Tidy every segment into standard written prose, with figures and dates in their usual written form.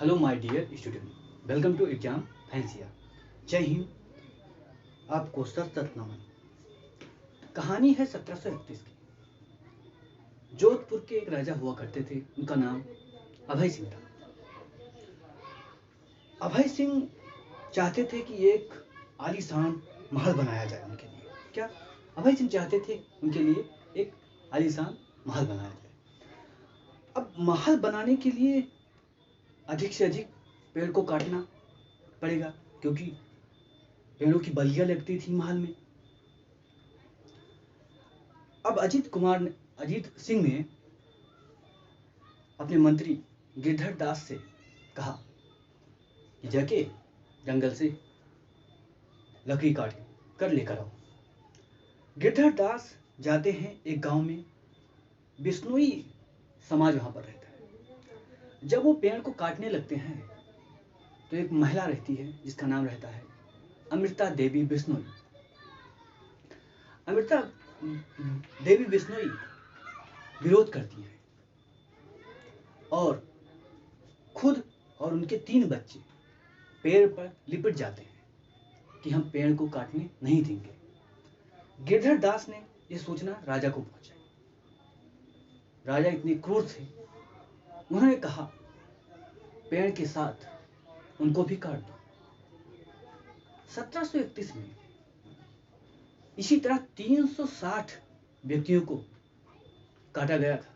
Hello my dear student, welcome to exam फैंसिया। जय हिंद। आपको सत नमन। कहानी है 1731 की। जोधपुर के एक राजा हुआ करते थे, उनका नाम अभय सिंह था। अभय सिंह चाहते थे कि एक आलीशान महल बनाया जाए उनके लिए। क्या अभय सिंह चाहते थे उनके लिए एक आलीशान महल बनाया जाए। अब महल बनाने के लिए अधिक से अधिक पेड़ को काटना पड़ेगा, क्योंकि पेड़ों की बल्लियां लगती थी महल में। अब अजीत सिंह ने अपने मंत्री गिरधर दास से कहा कि जाके जंगल से लकड़ी काट कर लेकर आओ। गिरधर दास जाते हैं एक गांव में। बिश्नोई समाज वहां पर रहता है। जब वो पेड़ को काटने लगते हैं तो एक महिला रहती है जिसका नाम रहता है अमृता देवी बिश्नोई। अमृता देवी बिश्नोई विरोध करती है और खुद और उनके 3 बच्चे पेड़ पर लिपट जाते हैं कि हम पेड़ को काटने नहीं देंगे। गिरधर दास ने यह सूचना राजा को पहुंचाई। राजा इतने क्रूर थे, उन्होंने कहा पेड़ के साथ उनको भी काट दो। 1731 में इसी तरह 360 व्यक्तियों को काटा गया था।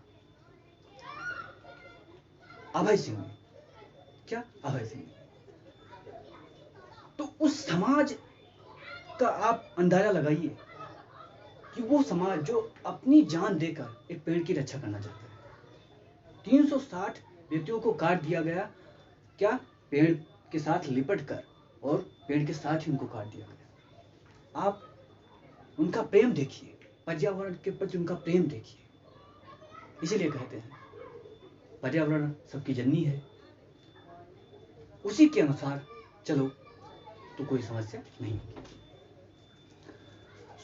अभय सिंह ने क्या अभय सिंह ने तो उस समाज का आप अंदाजा लगाइए कि वो समाज जो अपनी जान देकर एक पेड़ की रक्षा करना चाहता है। 360 व्यक्तियों को काट दिया गया, क्या पेड़ के साथ लिपट कर, और पेड़ के साथ ही उनको काट दिया गया। आप उनका प्रेम देखिए, पर्यावरण के प्रति उनका प्रेम देखिए। इसीलिए कहते हैं पर्यावरण सबकी जननी है। उसी के अनुसार चलो तो कोई समस्या नहीं होगी।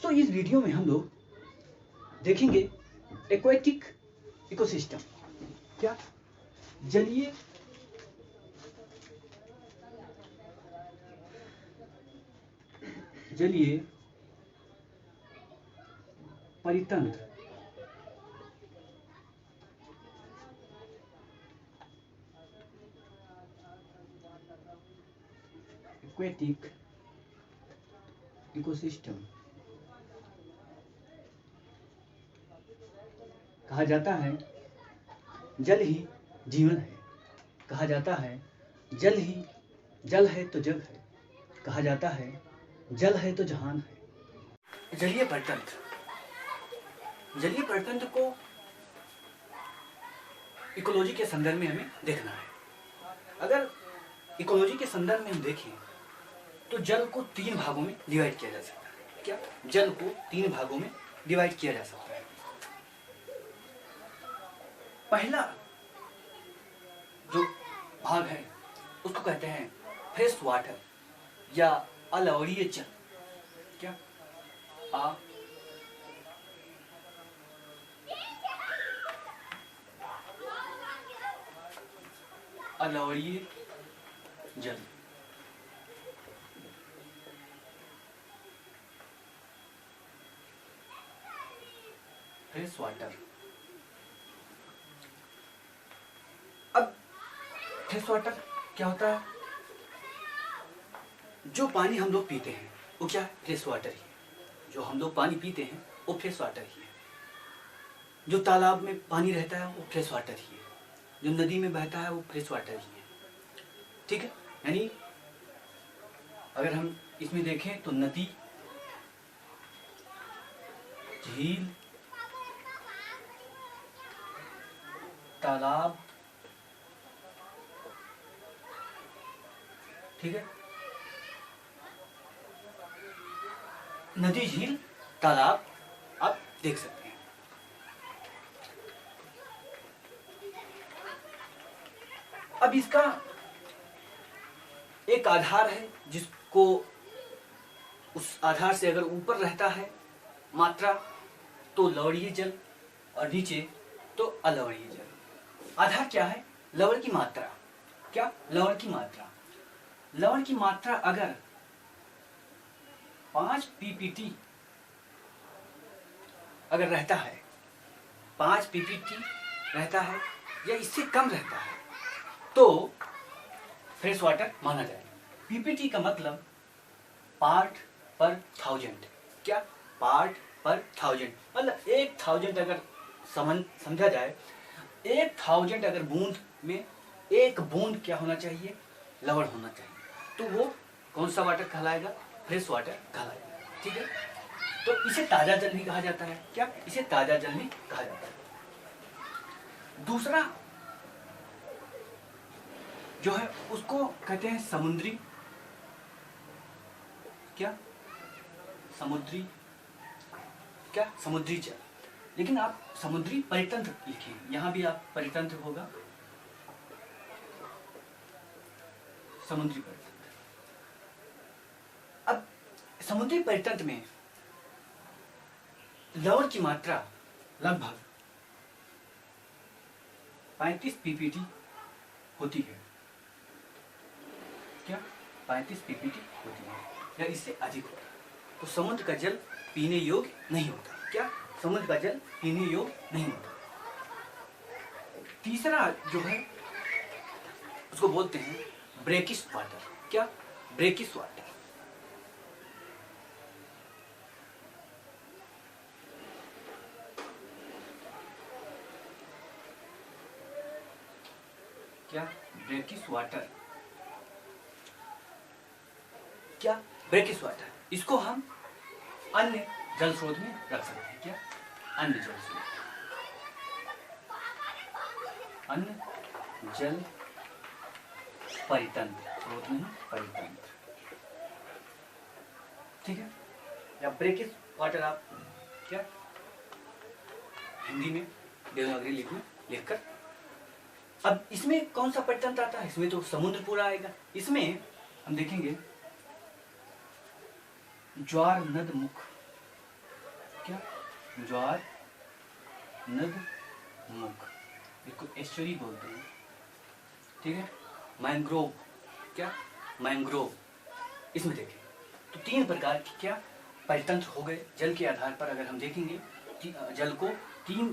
सो इस वीडियो में हम लोग देखेंगे एक्वेटिक इकोसिस्टम। क्या जलीय परितंत्र। एक्वेटिक इकोसिस्टम कहा जाता है जल ही जीवन है। कहा जाता है जल है तो जग है। कहा जाता है जल है तो जहान है। जलीय परतंत्र को इकोलॉजी के संदर्भ में हमें देखना है। अगर इकोलॉजी के संदर्भ में हम देखें तो जल को 3 भागों में डिवाइड किया जा सकता है। क्या जल को 3 भागों में डिवाइड किया जा सकता है। पहला जो भाग है उसको कहते हैं फ्रेश वाटर या अलवणीय जल। क्या अलवणीय जल। Fresh water. अब फ्रेश वाटर क्या होता है? जो पानी हम लोग पीते हैं वो क्या है? फ्रेश वाटर ही है। जो हम लोग पानी पीते हैं वो फ्रेश वाटर ही है। जो तालाब में पानी रहता है वो फ्रेश वाटर ही है। जो नदी में बहता है वो फ्रेश वाटर ही है। ठीक है, यानी अगर हम इसमें देखें तो नदी, झील, तालाब, ठीक है, नदी, झील, तालाब आप देख सकते हैं। अब इसका एक आधार है जिसको उस आधार से अगर ऊपर रहता है मात्रा तो लवणीय जल और नीचे तो अलवणीय जल। आधार क्या है? लवण की मात्रा। क्या? लवण की मात्रा। लवण की मात्रा अगर 5 पीपीटी अगर रहता है, 5 पीपीटी रहता है या इससे कम रहता है तो फ्रेश वाटर माना जाएगा। पीपीटी का मतलब पार्ट पर थाउजेंड। क्या? पार्ट पर थाउजेंड, मतलब 1000 अगर समझा जाए, 1000 अगर बूंद में 1 बूंद क्या होना चाहिए? लवण होना चाहिए। तो वो कौन सा वाटर कहलाएगा? फ्रेश वाटर कहलाएगा। ठीक है, तो इसे ताजा जल भी कहा जाता है। क्या? इसे ताजा जल भी कहा जाता है। दूसरा जो है उसको कहते हैं समुद्री, क्या? समुद्री, क्या? समुद्री जल। लेकिन आप समुद्री परितंत्र लिखें, यहां भी आप परितंत्र होगा, समुद्री परितंत्र। अब समुद्री परितंत्र में लवण की मात्रा लगभग 35 पीपीटी होती है। क्या? 35 पीपीटी होती है या इससे अधिक होता है। तो समुद्र का जल पीने योग्य नहीं होता। क्या? समुद्र का जल पीने योग्य नहीं होता। तीसरा जो है उसको बोलते हैं ब्रेकिश वाटर। क्या? Brackish water. क्या? Brackish water. क्या? Brackish water. इसको हम अन्य जल स्रोत में रख सकते हैं। क्या? अन्य जल स्रोत, अन्य जल परितंत्र, स्रोत नहीं परितंत्र। ठीक है, या ब्रेकिश वाटर आप क्या हिंदी में देवनागरी लिखकर। अब इसमें कौन सा परितंत्र आता है? इसमें तो समुद्र पूरा आएगा। इसमें हम देखेंगे ज्वार नद मुख। क्या? ज्वार नद मुख, इसको एस्चुरी बोलते हैं। ठीक है, मैंग्रोव। क्या? मैंग्रोव। इसमें देखें तो 3 प्रकार के क्या परितंत्र हो गए। जल के आधार पर अगर हम देखेंगे जल को 3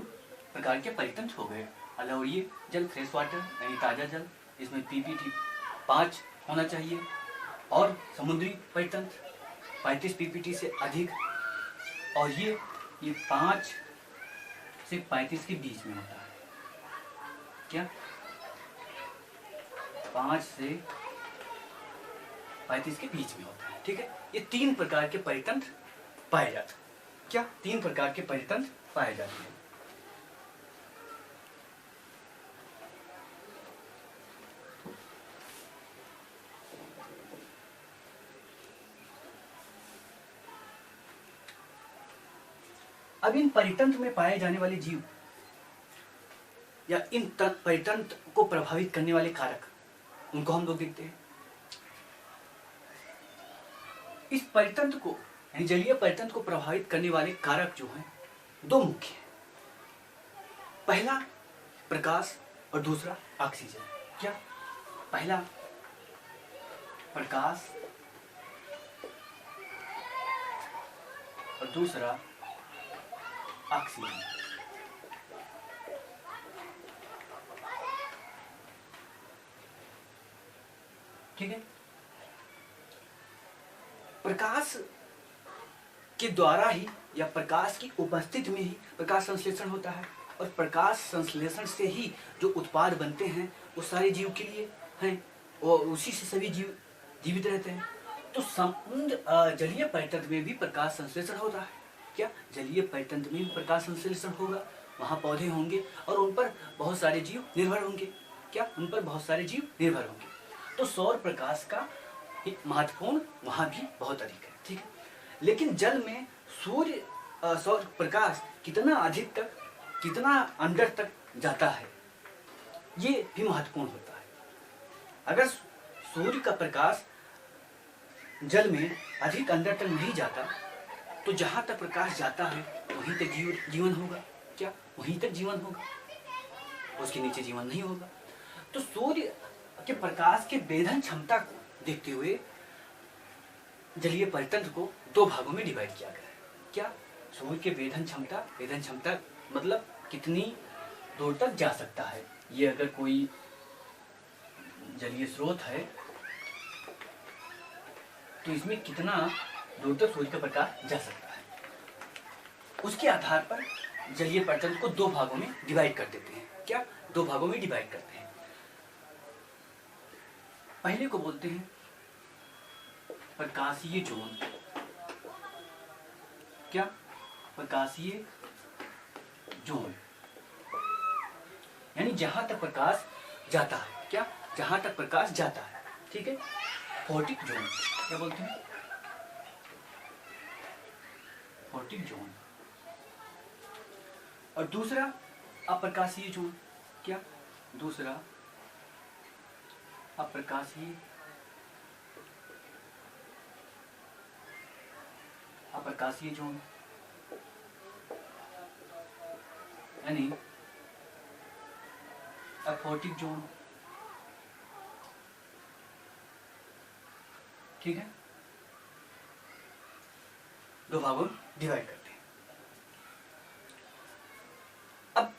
प्रकार के परितंत्र हो गए। अलवणीय जल, फ्रेश वाटर यानी ताजा जल, इसमें पीपीटी 5 होना चाहिए, और समुद्री परितंत्र 35 पीपीटी से अधिक, और ये 5 से 35 के बीच में होता है। क्या? 5 से 35 के बीच में होता है। ठीक है, ये 3 प्रकार के परितंत्र पाए जाते हैं। क्या? 3 प्रकार के परितंत्र पाए जाते हैं। अब इन परितंत्र में पाए जाने वाले जीव या इन परितंत्र को प्रभावित करने वाले कारक, उनको हम लोग देखते हैं। इस परितंत्र को यानी जलीय परितंत्र को प्रभावित करने वाले कारक जो हैं 2 मुख्य हैं। पहला प्रकाश और दूसरा ऑक्सीजन। क्या? पहला प्रकाश और दूसरा ऑक्सीजन। ठीक है, प्रकाश के द्वारा ही या प्रकाश की उपस्थिति में ही प्रकाश संश्लेषण होता है, और प्रकाश संश्लेषण से ही जो उत्पाद बनते हैं वो सारे जीव के लिए हैं, और उसी से सभी जीव जीवित रहते हैं। तो समुद्र जलीय परितंत्र में भी प्रकाश संश्लेषण होता है। क्या? जलीय परितंत्र में भी प्रकाश संश्लेषण होगा, वहाँ पौधे होंगे और उन पर बहुत सारे जीव निर्भर होंगे। क्या? उन पर बहुत सारे जीव निर्भर होंगे। तो सौर प्रकाश का एक महत्वपूर्ण वहाँ भी बहुत अधिक है। ठीक है, लेकिन जल में सौर प्रकाश कितना अधिक तक, कितना अंदर तक जाता है, ये भी महत्वपूर्ण होता है। अगर सूर्य का प्रकाश जल में अधिक अंदर तक नहीं जाता तो जहां तक प्रकाश जाता है वहीं तक जीवन होगा। क्या? वहीं तक जीवन होगा, उसके नीचे जीवन नहीं होगा। तो सूर्य कि प्रकाश के वेधन क्षमता को देखते हुए जलीय परितंत्र को दो भागों में डिवाइड किया गया है। क्या? सूर्य के वेधन क्षमता मतलब कितनी दूर तक जा सकता है। ये अगर कोई जलीय स्रोत है तो इसमें कितना दूर तक सूर्य का प्रकाश जा सकता है, उसके आधार पर जलीय परितंत्र को दो भागों में डिवाइड कर देते हैं। क्या? दो भागों में डिवाइड करते हैं। पहले को बोलते हैं प्रकाशीय जोन। क्या? प्रकाशीय जोन यानी जहां तक प्रकाश जाता है। क्या? जहां तक प्रकाश जाता है। ठीक है। फोटिक जोन क्या बोलते हैं? Photic zone. और दूसरा अप्रकाशीय जोन। क्या? दूसरा अप्रकाशीय जोन यानी अफोटिक जोन। ठीक है। दो भागों में डिवाइड करते हैं। अब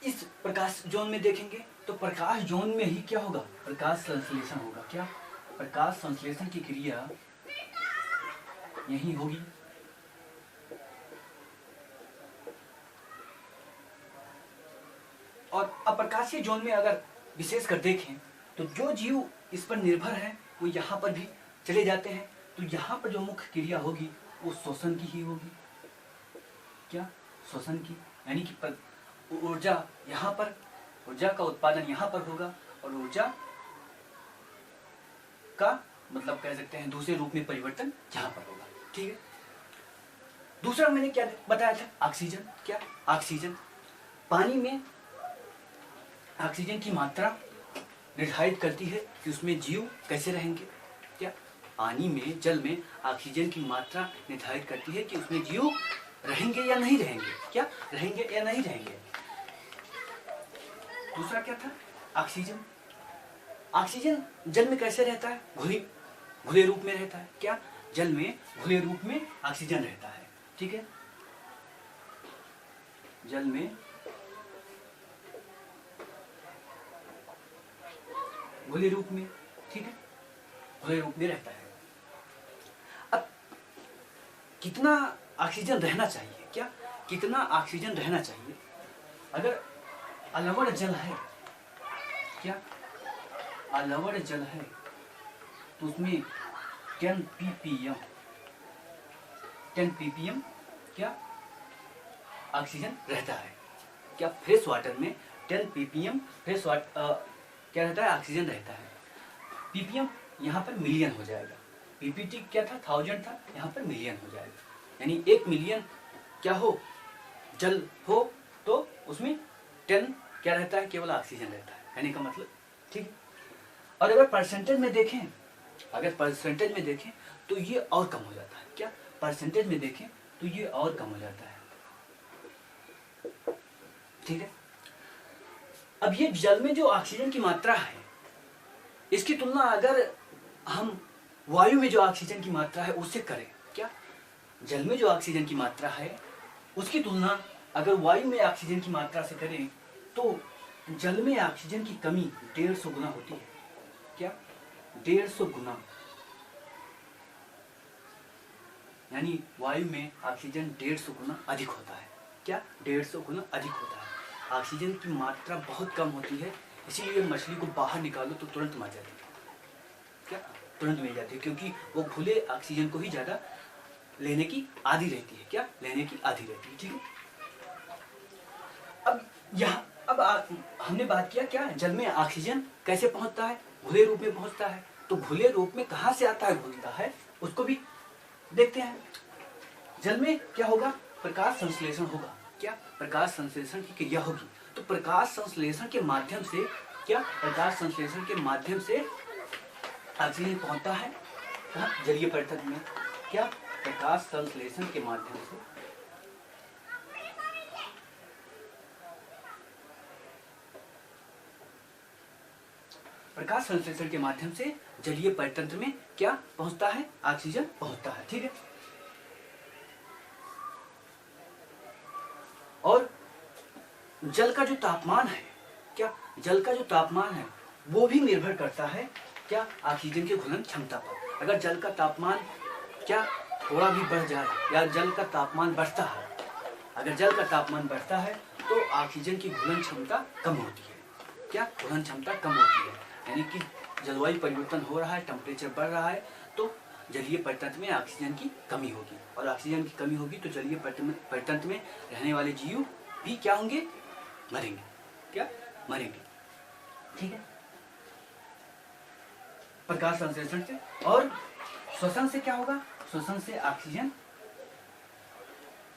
इस प्रकाश जोन में देखेंगे तो प्रकाश जोन में ही क्या होगा? प्रकाश संश्लेषण होगा। क्या? प्रकाश संश्लेषण की क्रिया यही होगी। और अप्रकाशीय जोन में अगर विशेष कर देखें तो जो जीव इस पर निर्भर है वो यहाँ पर भी चले जाते हैं। तो यहाँ पर जो मुख्य क्रिया होगी वो शोषण की ही होगी। क्या? शोषण की, यानी कि ऊर्जा यहाँ पर, ऊर्जा का उत्पादन यहाँ पर होगा और ऊर्जा का मतलब कह सकते हैं दूसरे रूप में परिवर्तन यहाँ पर होगा। ठीक है। दूसरा मैंने क्या बताया था? ऑक्सीजन। क्या? ऑक्सीजन। पानी में ऑक्सीजन की मात्रा निर्धारित करती है कि उसमें जीव कैसे रहेंगे। क्या? पानी में, जल में ऑक्सीजन की मात्रा निर्धारित करती है कि उसमें जीव रहेंगे या नहीं रहेंगे। क्या? रहेंगे या नहीं रहेंगे। दूसरा क्या था? ऑक्सीजन। ऑक्सीजन जल में कैसे रहता है? घुले रूप में रहता है। क्या? जल में घुले रूप में ऑक्सीजन रहता है। ठीक है। जल में घुले रूप में, ठीक है, घुले रूप में रहता है। अब कितना ऑक्सीजन रहना चाहिए? क्या? कितना ऑक्सीजन रहना चाहिए? अगर अलवड़ जल है, क्या? अलवड़ जल है तो उसमें 10 ppm क्या ऑक्सीजन रहता है। क्या? फ्रेश वाटर में 10 ppm फ्रेश वाटर क्या रहता है? ऑक्सीजन रहता है। ppm यहाँ पर मिलियन हो जाएगा। ppt क्या था? 1000 था, यहाँ पर मिलियन हो जाएगा। यानी 1 मिलियन क्या हो? जल हो तो उसमें 10 क्या रहता है? केवल ऑक्सीजन रहता है। कहने का मतलब, ठीक है। और अगर परसेंटेज में देखें तो ये और कम हो जाता है। क्या? परसेंटेज में देखें तो ये और कम हो जाता है। ठीक है। अब ये जल में जो ऑक्सीजन की मात्रा है इसकी तुलना अगर हम वायु में जो ऑक्सीजन की मात्रा है उससे करें। क्या? जल में जो ऑक्सीजन की मात्रा है उसकी तुलना अगर वायु में ऑक्सीजन की मात्रा से करें तो जल में ऑक्सीजन की कमी 150 गुना होती है। क्या? 150 गुना। यानी वायु में ऑक्सीजन 150 गुना अधिक होता है। क्या? 150 गुना अधिक होता है। ऑक्सीजन की मात्रा बहुत कम होती है, इसीलिए मछली को बाहर निकालो तो तुरंत मर जाती है। क्या? तुरंत मिल जाती है, क्योंकि वो खुले ऑक्सीजन को ही ज्यादा लेने की आदी रहती है। क्या? लेने की आदी रहती है। ठीक है। अब हमने बात किया क्या? जल में ऑक्सीजन कैसे पहुंचता है? घुले रूप में पहुंचता है। तो घुले रूप में कहां से आता है, घुलता है, उसको भी देखते हैं। जल में क्या होगा? प्रकाश संश्लेषण होगा। क्या? प्रकाश संश्लेषण की क्रिया होगी। तो प्रकाश संश्लेषण के माध्यम से क्या? प्रकाश संश्लेषण के माध्यम से ऑक्सीजन पहुंचता है कहाँ? जलीय परितंत्र में। क्या? प्रकाश संश्लेषण के माध्यम से प्रकाश संश्लेषण के माध्यम से जलीय परितंत्र में क्या पहुंचता है? ऑक्सीजन पहुंचता है। ठीक है। और जल का जो तापमान है, क्या जल का जो तापमान है वो भी निर्भर करता है क्या? ऑक्सीजन की घुलन क्षमता पर। अगर जल का तापमान क्या थोड़ा भी बढ़ जाए या जल का तापमान बढ़ता है, अगर जल का तापमान बढ़ता है तो ऑक्सीजन की घुलन क्षमता कम होती है। क्या? घुलन क्षमता कम होती है, यानी कि जलवायु परिवर्तन हो रहा है, टेम्परेचर बढ़ रहा है, तो जलीय परितंत्र में ऑक्सीजन की कमी होगी, और ऑक्सीजन की कमी होगी तो जलीय परितंत्र में रहने वाले जीव भी क्या होंगे? मरेंगे। क्या? मरेंगे। ठीक है। प्रकाश संश्लेषण से। और श्वसन से क्या होगा? श्वसन से ऑक्सीजन,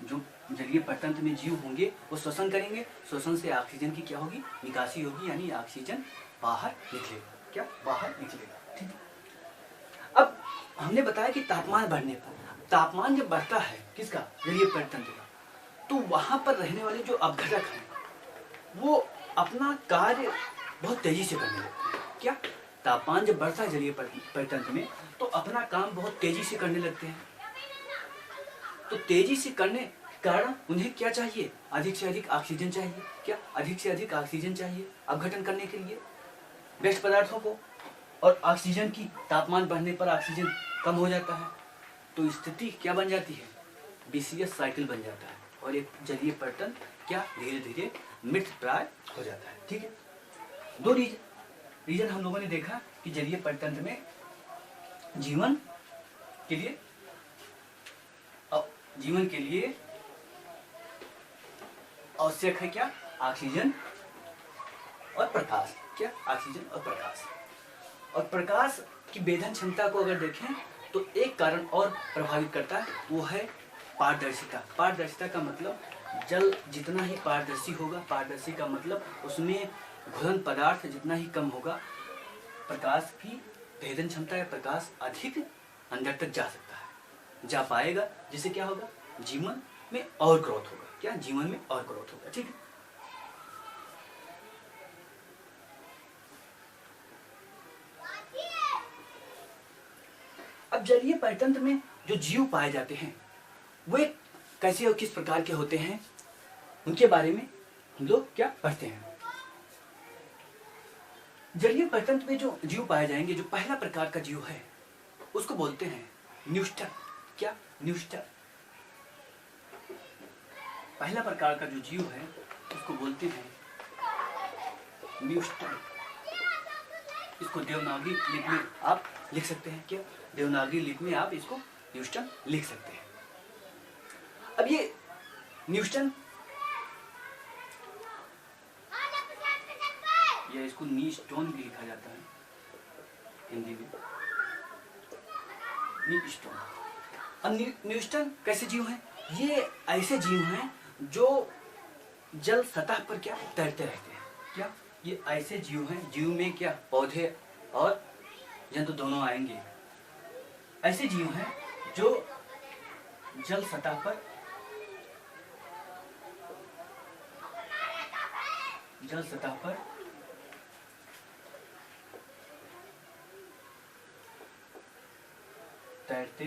जो जलीय परितंत्र में जीव होंगे वो श्वसन करेंगे, श्वसन से ऑक्सीजन की क्या होगी? निकासी होगी, यानी ऑक्सीजन बाहर निकलेगा। क्या? बाहर निकलेगा। ठीक है। अब हमने बताया कि तापमान बढ़ने पर, तापमान जब बढ़ता है किसका? जलीय परितंत्र का, तो वहां पर रहने वाले जो अपघटक हैं वो अपना कार्य बहुत तेजी से करने लगते हैं। क्या? तापमान जब बढ़ता है जलीय परितंत्र में तो अपना काम बहुत तेजी से करने लगते हैं। तो तेजी से करने के कारण उन्हें क्या चाहिए? अधिक से अधिक ऑक्सीजन चाहिए। क्या? अधिक से अधिक ऑक्सीजन चाहिए अपघटन करने के लिए व्यस्त पदार्थों को, और ऑक्सीजन की तापमान बढ़ने पर ऑक्सीजन कम हो जाता है, तो स्थिति क्या बन जाती है? विसियस साइकिल बन जाता है, और एक जलीय परितंत्र क्या धीरे धीरे मृत प्राय हो जाता है। ठीक है। दो रीजन हम लोगों ने देखा कि जलीय परितंत्र में जीवन के लिए आवश्यक है क्या? ऑक्सीजन और प्रकाश। क्या? ऑक्सीजन और प्रकाश। और प्रकाश की वेधन क्षमता को अगर देखें तो एक कारण और प्रभावित करता है, वो है पारदर्शिता। पारदर्शिता का मतलब जल जितना ही पारदर्शी होगा, पारदर्शी का मतलब उसमें घुलन पदार्थ जितना ही कम होगा, प्रकाश की भेदन क्षमता या प्रकाश अधिक अंदर तक जा सकता है, जा पाएगा, जिससे क्या होगा? जीवन में और ग्रोथ होगा। क्या? जीवन में और ग्रोथ होगा। ठीक है। अब जलीय परितंत्र में जो जीव पाए जाते हैं वे कैसे और किस प्रकार के होते हैं, उनके बारे में हम लोग क्या पढ़ते हैं। जलीय परितंत्र में जो जीव पाए जाएंगे, जो पहला प्रकार का जीव है उसको बोलते हैं न्यूस्टर। क्या? न्यूस्टर। पहला प्रकार का जो जीव है उसको बोलते हैं न्यूस्टर। इसको देवनागरी लिपि में आप लिख सकते हैं। क्या? देवनागरी लिपि में आप इसको न्यूस्टन लिख सकते हैं। अब ये न्यूस्टन, या इसको नीस्टोन भी लिखा जाता है हिंदी में, नीस्टोन। अब न्यूस्टन कैसे जीव हैं? ये ऐसे जीव हैं जो जल सतह पर क्या तैरते रहते हैं। क्या? ये ऐसे जीव हैं, जीव में क्या पौधे और जंतु दोनों आएंगे। ऐसे जीव हैं जो जल सतह पर तैरते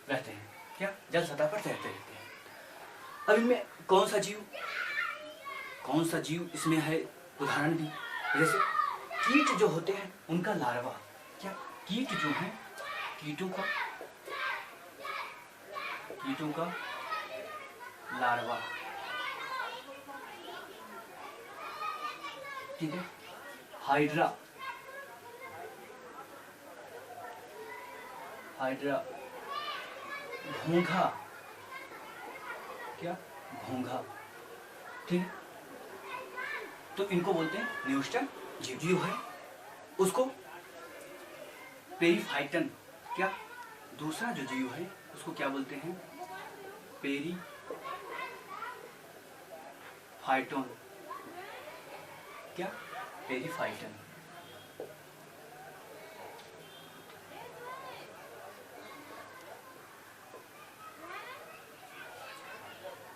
रहते हैं। क्या? जल सतह पर तैरते रहते हैं। अब इनमें कौन सा जीव इसमें है? उदाहरण भी, जैसे कीट जो होते हैं उनका लार्वा। क्या? कीट जो है, कीटों का लार्वा। ठीक है। हाइड्रा, घोंघा। क्या? घोंघा। ठीक है। तो इनको बोलते हैं न्यूस्टन जीव है। उसको पेरीफाइटन। क्या? दूसरा जो जीव है उसको क्या बोलते हैं? पेरीफाइटन। क्या? पेरीफाइटन।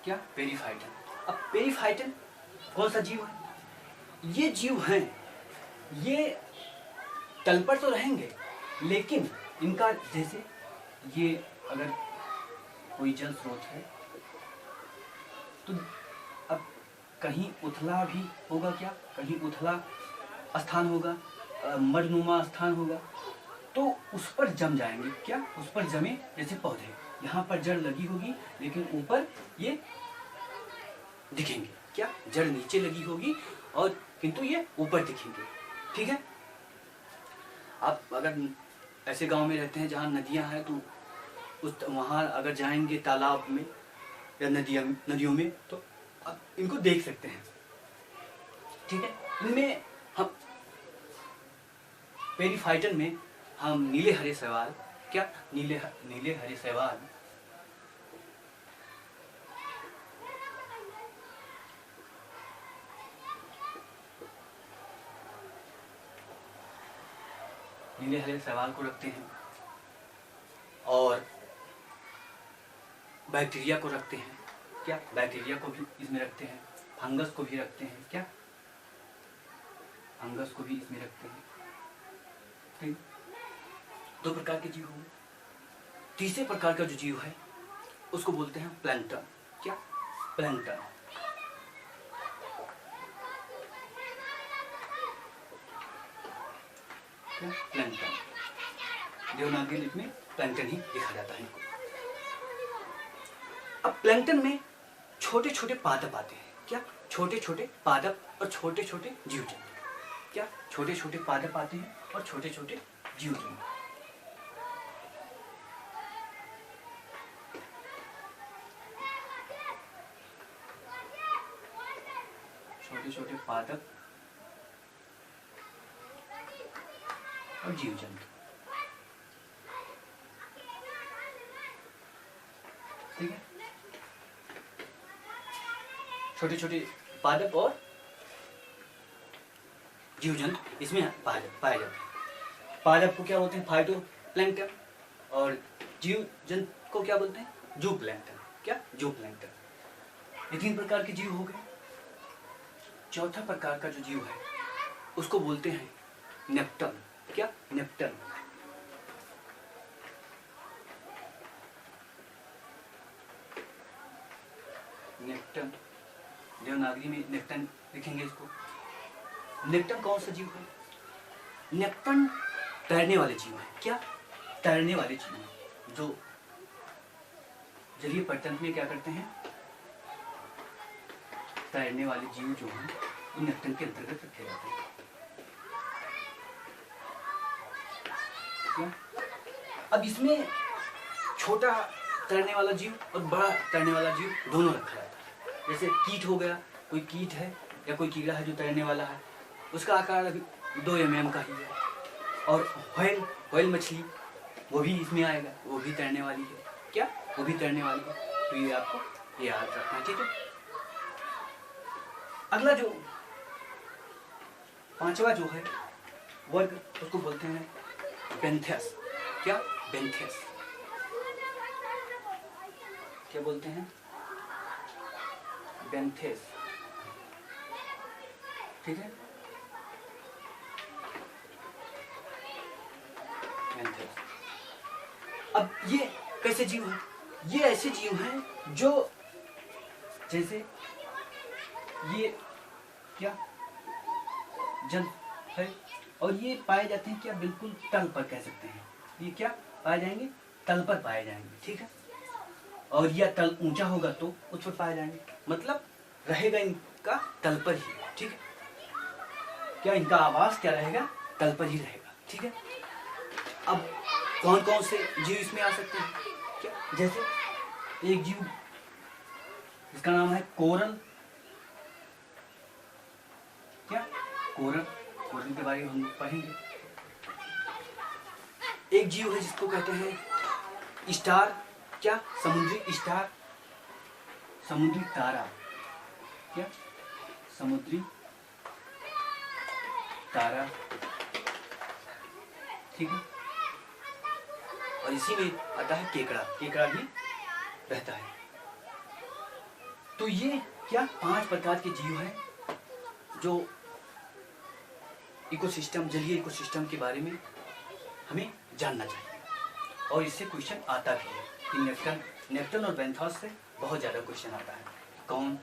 क्या? पेरीफाइटन। अब पेरीफाइटन कौन सा जीव है? ये जीव हैं, ये तल पर तो रहेंगे, लेकिन इनका जैसे ये अगर कोई जल स्रोत है तो अब कहीं उथला भी होगा, क्या कहीं उथला स्थान होगा, मडनुमा स्थान होगा, तो उस पर जम जाएंगे। क्या उस पर जमे? जैसे पौधे, यहाँ पर जड़ लगी होगी लेकिन ऊपर ये दिखेंगे। क्या जड़ नीचे लगी होगी और किंतु ये ऊपर दिखेंगे। ठीक है। आप अगर ऐसे गांव में रहते हैं जहाँ नदियाँ हैं तो वहाँ अगर जाएंगे तालाब में या नदियों में तो आप इनको देख सकते हैं। ठीक है। इनमें हम पेरीफाइटन में हम नीले हरे शैवाल, क्या नीले हरे शैवाल, नीले हरे शैवाल को रखते हैं और बैक्टीरिया को रखते हैं। क्या बैक्टीरिया को भी इसमें रखते हैं, फंगस को भी रखते हैं। क्या फंगस को भी इसमें रखते हैं। ठीक, दो प्रकार के जीव होंगे। तीसरे प्रकार का जो जीव है उसको बोलते हैं प्लैंक्टन। क्या प्लैंक्टन। प्लैंक्टन देवनागरी लिपि में प्लैंक्टन ही लिखा जाता है इनको। अब प्लैंक्टन में छोटे छोटे पादप आते हैं। क्या छोटे छोटे पादप और छोटे छोटे जीव जंतु। क्या छोटे छोटे पादप आते हैं और छोटे छोटे जीव जंतु। छोटे छोटे पादप और जीव जंतु। ठीक है। छोटे छोटे पादप और जीव जंतु इसमें पाए जाते हैं। पादप को क्या बोलते हैं? फाइटोप्लैंक्टन। और जीव जंतु को क्या बोलते हैं? जूप्लैंक्टन। क्या जूप्लैंक्टन। ये तीन प्रकार के जीव हो गए। चौथा प्रकार का जो जीव है उसको बोलते हैं नेप्टन। क्या नेप्टन। नेप्टन देवनागरी में नेप्टन लिखेंगे इसको। नेप्टन कौन सा जीव है? नेप्टन तैरने वाले जीव है। क्या तैरने वाले जीव है जो जलीय पर्यटन में क्या करते हैं? तैरने वाले जीव जो हैं वो नेप्टन के अंतर्गत रखे जाते हैं। क्या? अब इसमें छोटा तैरने वाला जीव और बड़ा तैरने वाला जीव दोनों रखा जाता है। जैसे कीट हो गया, कोई कीट है या कोई कीड़ा है जो तैरने वाला है, उसका आकार अभी 2 mm का ही है। और व्हेल मछली वो भी इसमें आएगा, वो भी तैरने वाली है। क्या वो भी तैरने वाली है। तो ये आपको याद रखना है। ठीक है। अगला जो पांचवा जो है वर्ग उसको बोलते हैं बेंथेस। क्या बेंथेस। क्या बोलते हैं? बेंथेस। ठीक है। बेंथेस। अब ये कैसे जीव हैं? ये ऐसे जीव हैं जो जैसे ये क्या जल है और ये पाए जाते हैं क्या बिल्कुल तल पर, कह सकते हैं। ये क्या पाए जाएंगे? तल पर पाए जाएंगे। ठीक है। और यह तल ऊंचा होगा तो उस पर पाए जाएंगे, मतलब रहेगा इनका तल पर ही। ठीक है। क्या इनका आवास क्या रहेगा? तल पर ही रहेगा। ठीक है। अब कौन कौन से जीव इसमें आ सकते हैं? क्या जैसे एक जीव इसका नाम है कोरल। क्या कोरल के बारे में हम पढ़ेंगे। एक जीव है जिसको कहते हैं स्टार। क्या समुद्री स्टार, समुद्री तारा। क्या समुद्री तारा। ठीक है। और इसी में आता है केकड़ा। केकड़ा भी रहता है। तो ये क्या 5 प्रकार के जीव हैं जो इकोसिस्टम, जलीय इकोसिस्टम के बारे में हमें जानना चाहिए। और इससे क्वेश्चन आता भी है कि नेप्टन और बेंथोस से बहुत ज़्यादा क्वेश्चन आता है। कौन,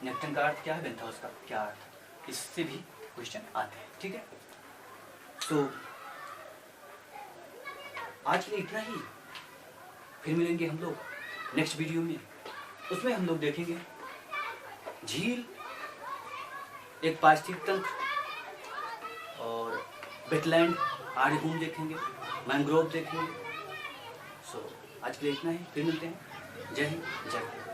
नेप्टन का अर्थ क्या है, बेंथोस का क्या अर्थ, इससे भी क्वेश्चन आते हैं। ठीक है, तो आज के लिए इतना ही। फिर मिलेंगे हम लोग नेक्स्ट वीडियो में। उसमें हम लोग देखेंगे झील, एक पारिस्थितिक तंत्र और वेटलैंड, आर्द्रभूमि देखेंगे, मैंग्रोव देखेंगे। सो आज के लिए इतना ही, फिर मिलते हैं। जय हिंद, जय भारत।